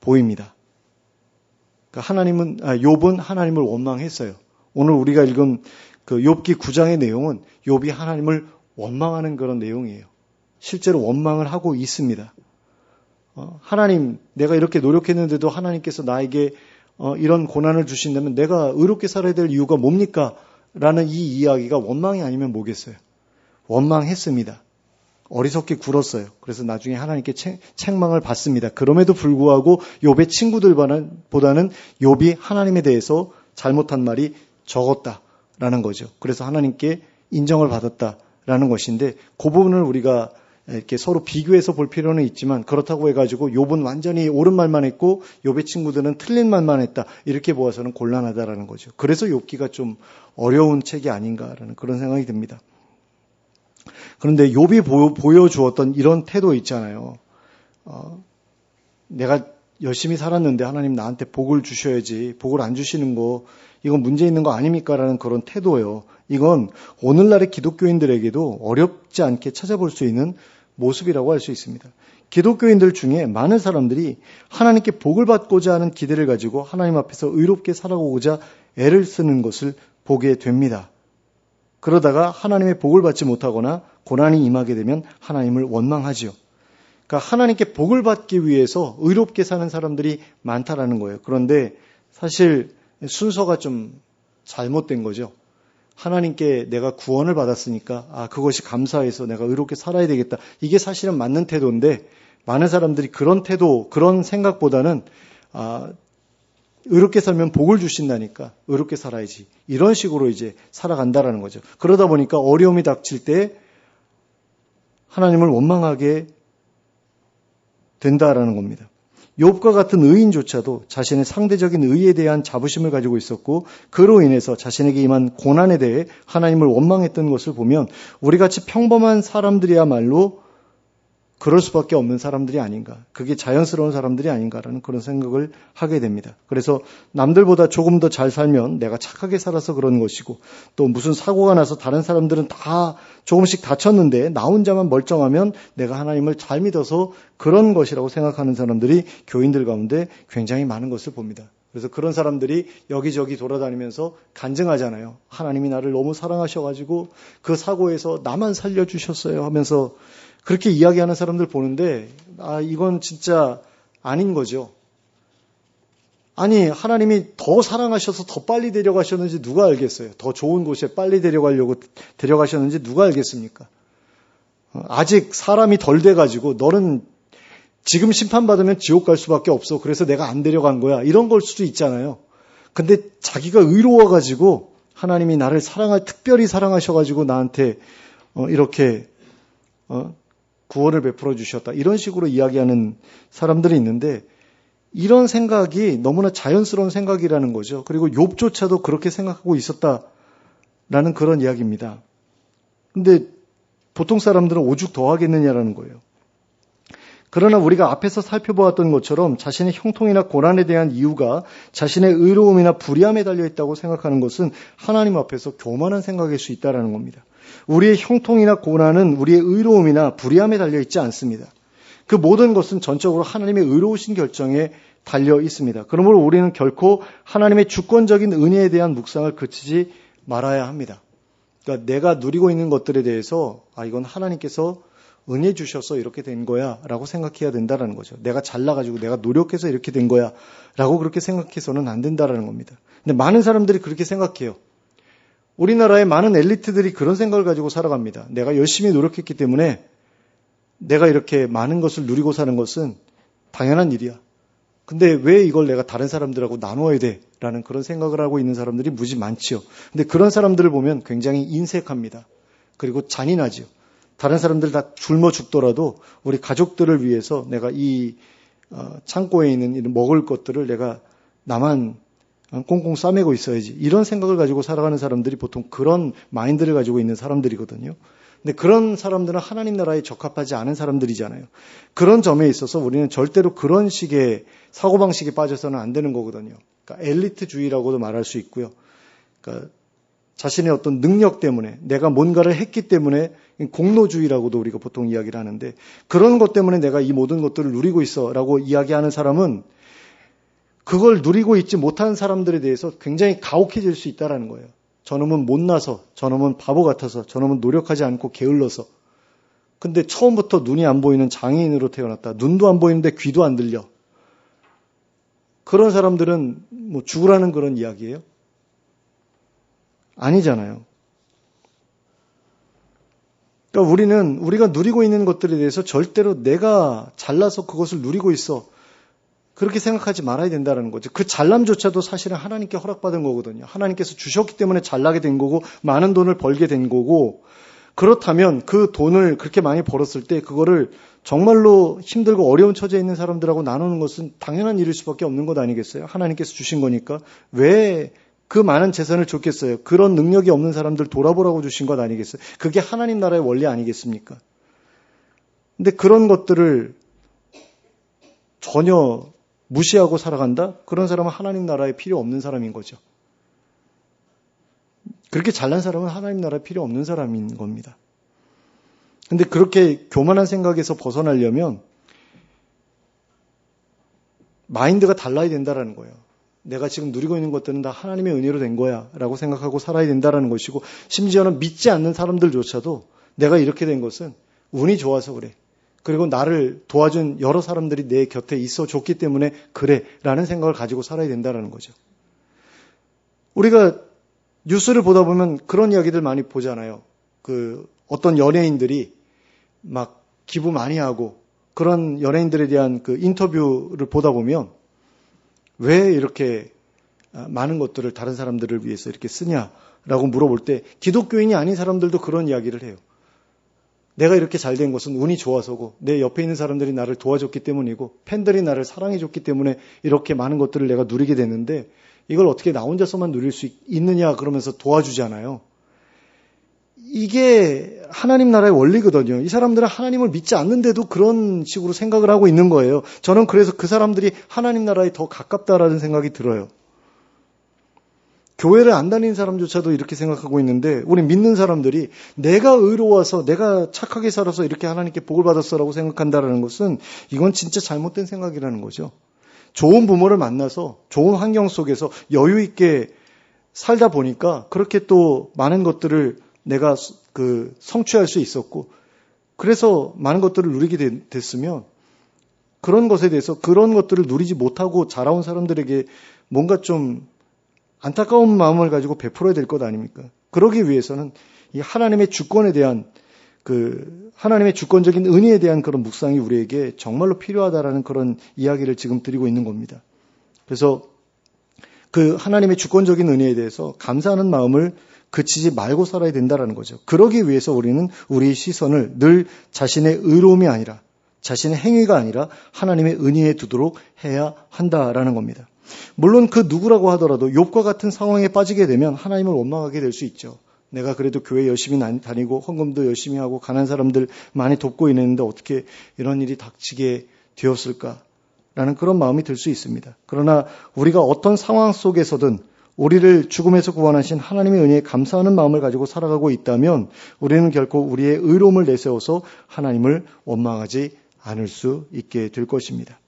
Speaker 1: 보입니다. 그러니까 욥은 하나님을 원망했어요. 오늘 우리가 읽은 그 욥기 9장의 내용은 욥이 하나님을 원망하는 그런 내용이에요. 실제로 원망을 하고 있습니다. 하나님, 내가 이렇게 노력했는데도 하나님께서 나에게 이런 고난을 주신다면 내가 의롭게 살아야 될 이유가 뭡니까? 라는 이 이야기가 원망이 아니면 뭐겠어요? 원망했습니다. 어리석게 굴었어요. 그래서 나중에 하나님께 책망을 받습니다. 그럼에도 불구하고 욥의 친구들보다는 욥이 하나님에 대해서 잘못한 말이 적었다라는 거죠. 그래서 하나님께 인정을 받았다라는 것인데 그 부분을 우리가 이렇게 서로 비교해서 볼 필요는 있지만 그렇다고 해가지고 욥은 완전히 옳은 말만 했고 욥의 친구들은 틀린 말만 했다 이렇게 보아서는 곤란하다라는 거죠. 그래서 욥기가 좀 어려운 책이 아닌가라는 그런 생각이 듭니다. 그런데 욥이 보여주었던 이런 태도 있잖아요. 내가 열심히 살았는데 하나님 나한테 복을 주셔야지, 복을 안 주시는 거 이건 문제 있는 거 아닙니까? 라는 그런 태도예요. 이건 오늘날의 기독교인들에게도 어렵지 않게 찾아볼 수 있는 모습이라고 할 수 있습니다. 기독교인들 중에 많은 사람들이 하나님께 복을 받고자 하는 기대를 가지고 하나님 앞에서 의롭게 살아오고자 애를 쓰는 것을 보게 됩니다. 그러다가 하나님의 복을 받지 못하거나 고난이 임하게 되면 하나님을 원망하지요. 그러니까 하나님께 복을 받기 위해서 의롭게 사는 사람들이 많다라는 거예요. 그런데 사실 순서가 좀 잘못된 거죠. 하나님께 내가 구원을 받았으니까 그것이 감사해서 내가 의롭게 살아야 되겠다. 이게 사실은 맞는 태도인데 많은 사람들이 그런 태도, 그런 생각보다는 의롭게 살면 복을 주신다니까 의롭게 살아야지. 이런 식으로 이제 살아간다라는 거죠. 그러다 보니까 어려움이 닥칠 때 하나님을 원망하게 된다라는 겁니다. 욥과 같은 의인조차도 자신의 상대적인 의에 대한 자부심을 가지고 있었고 그로 인해서 자신에게 임한 고난에 대해 하나님을 원망했던 것을 보면 우리같이 평범한 사람들이야말로 그럴 수밖에 없는 사람들이 아닌가. 그게 자연스러운 사람들이 아닌가라는 그런 생각을 하게 됩니다. 그래서 남들보다 조금 더 잘 살면 내가 착하게 살아서 그런 것이고 또 무슨 사고가 나서 다른 사람들은 다 조금씩 다쳤는데 나 혼자만 멀쩡하면 내가 하나님을 잘 믿어서 그런 것이라고 생각하는 사람들이 교인들 가운데 굉장히 많은 것을 봅니다. 그래서 그런 사람들이 여기저기 돌아다니면서 간증하잖아요. 하나님이 나를 너무 사랑하셔가지고 그 사고에서 나만 살려주셨어요 하면서 그렇게 이야기하는 사람들 보는데 이건 진짜 아닌 거죠. 아니 하나님이 더 사랑하셔서 더 빨리 데려가셨는지 누가 알겠어요. 더 좋은 곳에 빨리 데려가려고 데려가셨는지 누가 알겠습니까? 아직 사람이 덜 돼가지고 너는 지금 심판받으면 지옥 갈 수밖에 없어. 그래서 내가 안 데려간 거야. 이런 걸 수도 있잖아요. 근데 자기가 의로워가지고 하나님이 나를 특별히 사랑하셔가지고 나한테 이렇게 구원을 베풀어 주셨다. 이런 식으로 이야기하는 사람들이 있는데 이런 생각이 너무나 자연스러운 생각이라는 거죠. 그리고 욥조차도 그렇게 생각하고 있었다라는 그런 이야기입니다. 근데 보통 사람들은 오죽 더 하겠느냐라는 거예요. 그러나 우리가 앞에서 살펴보았던 것처럼 자신의 형통이나 고난에 대한 이유가 자신의 의로움이나 불의함에 달려있다고 생각하는 것은 하나님 앞에서 교만한 생각일 수 있다는 겁니다. 우리의 형통이나 고난은 우리의 의로움이나 불의함에 달려있지 않습니다. 그 모든 것은 전적으로 하나님의 의로우신 결정에 달려 있습니다. 그러므로 우리는 결코 하나님의 주권적인 은혜에 대한 묵상을 그치지 말아야 합니다. 그러니까 내가 누리고 있는 것들에 대해서 이건 하나님께서 은혜 주셔서 이렇게 된 거야 라고 생각해야 된다는 거죠. 내가 잘나가지고 내가 노력해서 이렇게 된 거야 라고 그렇게 생각해서는 안 된다는 겁니다. 근데 많은 사람들이 그렇게 생각해요. 우리나라의 많은 엘리트들이 그런 생각을 가지고 살아갑니다. 내가 열심히 노력했기 때문에 내가 이렇게 많은 것을 누리고 사는 것은 당연한 일이야. 근데 왜 이걸 내가 다른 사람들하고 나누어야 돼? 라는 그런 생각을 하고 있는 사람들이 무지 많지요. 근데 그런 사람들을 보면 굉장히 인색합니다. 그리고 잔인하지요. 다른 사람들 다 굶어 죽더라도 우리 가족들을 위해서 내가 이 창고에 있는 이런 먹을 것들을 내가 나만 꽁꽁 싸매고 있어야지. 이런 생각을 가지고 살아가는 사람들이 보통 그런 마인드를 가지고 있는 사람들이거든요. 근데 그런 사람들은 하나님 나라에 적합하지 않은 사람들이잖아요. 그런 점에 있어서 우리는 절대로 그런 식의 사고방식에 빠져서는 안 되는 거거든요. 그러니까 엘리트주의라고도 말할 수 있고요. 그러니까 자신의 어떤 능력 때문에 내가 뭔가를 했기 때문에 공로주의라고도 우리가 보통 이야기를 하는데 그런 것 때문에 내가 이 모든 것들을 누리고 있어 라고 이야기하는 사람은 그걸 누리고 있지 못한 사람들에 대해서 굉장히 가혹해질 수 있다는 거예요. 저놈은 못나서, 저놈은 바보 같아서, 저놈은 노력하지 않고 게을러서. 근데 처음부터 눈이 안 보이는 장애인으로 태어났다. 눈도 안 보이는데 귀도 안 들려. 그런 사람들은 뭐 죽으라는 그런 이야기예요? 아니잖아요. 그러니까 우리가 누리고 있는 것들에 대해서 절대로 내가 잘나서 그것을 누리고 있어. 그렇게 생각하지 말아야 된다는 거죠. 그 잘남조차도 사실은 하나님께 허락받은 거거든요. 하나님께서 주셨기 때문에 잘나게 된 거고 많은 돈을 벌게 된 거고 그렇다면 그 돈을 그렇게 많이 벌었을 때 그거를 정말로 힘들고 어려운 처지에 있는 사람들하고 나누는 것은 당연한 일일 수밖에 없는 것 아니겠어요? 하나님께서 주신 거니까 왜 그 많은 재산을 줬겠어요? 그런 능력이 없는 사람들 돌아보라고 주신 것 아니겠어요? 그게 하나님 나라의 원리 아니겠습니까? 근데 그런 것들을 전혀 무시하고 살아간다? 그런 사람은 하나님 나라에 필요 없는 사람인 거죠. 그렇게 잘난 사람은 하나님 나라에 필요 없는 사람인 겁니다. 근데 그렇게 교만한 생각에서 벗어나려면 마인드가 달라야 된다는 거예요. 내가 지금 누리고 있는 것들은 다 하나님의 은혜로 된 거야 라고 생각하고 살아야 된다는 것이고 심지어는 믿지 않는 사람들조차도 내가 이렇게 된 것은 운이 좋아서 그래. 그리고 나를 도와준 여러 사람들이 내 곁에 있어 줬기 때문에 그래 라는 생각을 가지고 살아야 된다는 거죠. 우리가 뉴스를 보다 보면 그런 이야기들 많이 보잖아요. 어떤 연예인들이 막 기부 많이 하고 그런 연예인들에 대한 인터뷰를 보다 보면 왜 이렇게 많은 것들을 다른 사람들을 위해서 이렇게 쓰냐라고 물어볼 때 기독교인이 아닌 사람들도 그런 이야기를 해요. 내가 이렇게 잘 된 것은 운이 좋아서고 내 옆에 있는 사람들이 나를 도와줬기 때문이고 팬들이 나를 사랑해줬기 때문에 이렇게 많은 것들을 내가 누리게 됐는데 이걸 어떻게 나 혼자서만 누릴 수 있느냐 그러면서 도와주잖아요. 이게 하나님 나라의 원리거든요. 이 사람들은 하나님을 믿지 않는데도 그런 식으로 생각을 하고 있는 거예요. 저는 그래서 그 사람들이 하나님 나라에 더 가깝다라는 생각이 들어요. 교회를 안 다니는 사람조차도 이렇게 생각하고 있는데 우리 믿는 사람들이 내가 의로워서 내가 착하게 살아서 이렇게 하나님께 복을 받았어라고 생각한다는 것은 이건 진짜 잘못된 생각이라는 거죠. 좋은 부모를 만나서 좋은 환경 속에서 여유 있게 살다 보니까 그렇게 또 많은 것들을 내가 성취할 수 있었고 그래서 많은 것들을 누리게 됐으면 그런 것에 대해서 그런 것들을 누리지 못하고 자라온 사람들에게 뭔가 좀 안타까운 마음을 가지고 베풀어야 될 것 아닙니까? 그러기 위해서는 이 하나님의 주권에 대한 하나님의 주권적인 은혜에 대한 그런 묵상이 우리에게 정말로 필요하다라는 그런 이야기를 지금 드리고 있는 겁니다. 그래서 그 하나님의 주권적인 은혜에 대해서 감사하는 마음을 그치지 말고 살아야 된다라는 거죠. 그러기 위해서 우리는 우리의 시선을 늘 자신의 의로움이 아니라 자신의 행위가 아니라 하나님의 은혜에 두도록 해야 한다라는 겁니다. 물론 그 누구라고 하더라도 욥과 같은 상황에 빠지게 되면 하나님을 원망하게 될 수 있죠. 내가 그래도 교회 열심히 다니고 헌금도 열심히 하고 가난한 사람들 많이 돕고 있는데 어떻게 이런 일이 닥치게 되었을까라는 그런 마음이 들 수 있습니다. 그러나 우리가 어떤 상황 속에서든 우리를 죽음에서 구원하신 하나님의 은혜에 감사하는 마음을 가지고 살아가고 있다면 우리는 결코 우리의 의로움을 내세워서 하나님을 원망하지 않을 수 있게 될 것입니다.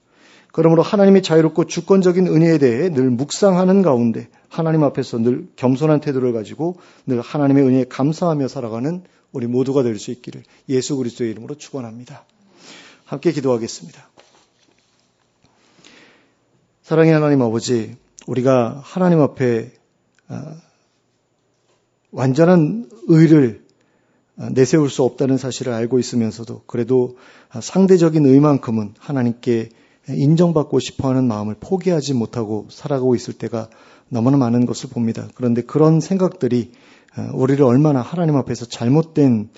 Speaker 1: 그러므로 하나님의 자유롭고 주권적인 은혜에 대해 늘 묵상하는 가운데 하나님 앞에서 늘 겸손한 태도를 가지고 늘 하나님의 은혜에 감사하며 살아가는 우리 모두가 될 수 있기를 예수 그리스도의 이름으로 축원합니다. 함께 기도하겠습니다. 사랑의 하나님 아버지, 우리가 하나님 앞에 완전한 의를 내세울 수 없다는 사실을 알고 있으면서도 그래도 상대적인 의만큼은 하나님께 인정받고 싶어하는 마음을 포기하지 못하고 살아가고 있을 때가 너무나 많은 것을 봅니다. 그런데 그런 생각들이 우리를 얼마나 하나님 앞에서 잘못된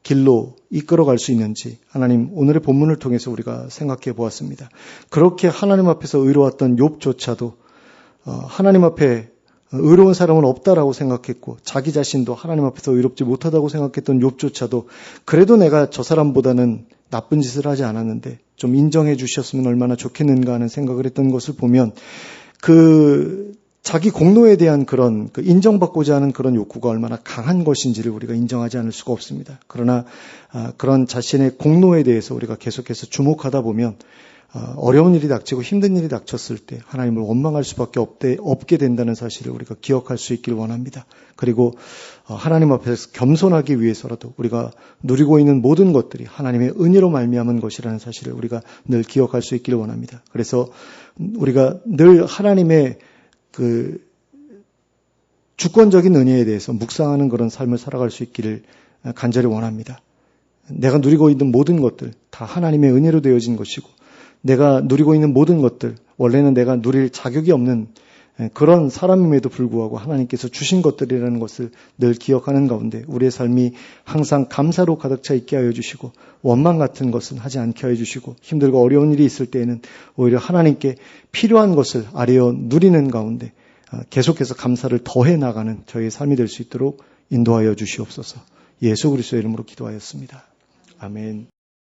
Speaker 1: 길로 이끌어갈 수 있는지 하나님 오늘의 본문을 통해서 우리가 생각해 보았습니다. 그렇게 하나님 앞에서 의로웠던 욥조차도 하나님 앞에 의로운 사람은 없다라고 생각했고 자기 자신도 하나님 앞에서 의롭지 못하다고 생각했던 욥조차도 그래도 내가 저 사람보다는 나쁜 짓을 하지 않았는데 좀 인정해 주셨으면 얼마나 좋겠는가 하는 생각을 했던 것을 보면 자기 공로에 대한 그런 인정받고자 하는 그런 욕구가 얼마나 강한 것인지를 우리가 인정하지 않을 수가 없습니다. 그러나 그런 자신의 공로에 대해서 우리가 계속해서 주목하다 보면 어려운 일이 닥치고 힘든 일이 닥쳤을 때 하나님을 원망할 수밖에 없게 된다는 사실을 우리가 기억할 수 있길 원합니다. 그리고 하나님 앞에서 겸손하기 위해서라도 우리가 누리고 있는 모든 것들이 하나님의 은혜로 말미암은 것이라는 사실을 우리가 늘 기억할 수 있기를 원합니다. 그래서 우리가 늘 하나님의 주권적인 은혜에 대해서 묵상하는 그런 삶을 살아갈 수 있기를 간절히 원합니다. 내가 누리고 있는 모든 것들 다 하나님의 은혜로 되어진 것이고 내가 누리고 있는 모든 것들 원래는 내가 누릴 자격이 없는 그런 사람임에도 불구하고 하나님께서 주신 것들이라는 것을 늘 기억하는 가운데 우리의 삶이 항상 감사로 가득 차 있게 하여 주시고 원망 같은 것은 하지 않게 하여 주시고 힘들고 어려운 일이 있을 때에는 오히려 하나님께 필요한 것을 아뢰어 누리는 가운데 계속해서 감사를 더해 나가는 저희의 삶이 될 수 있도록 인도하여 주시옵소서. 예수 그리스도의 이름으로 기도하였습니다. 아멘.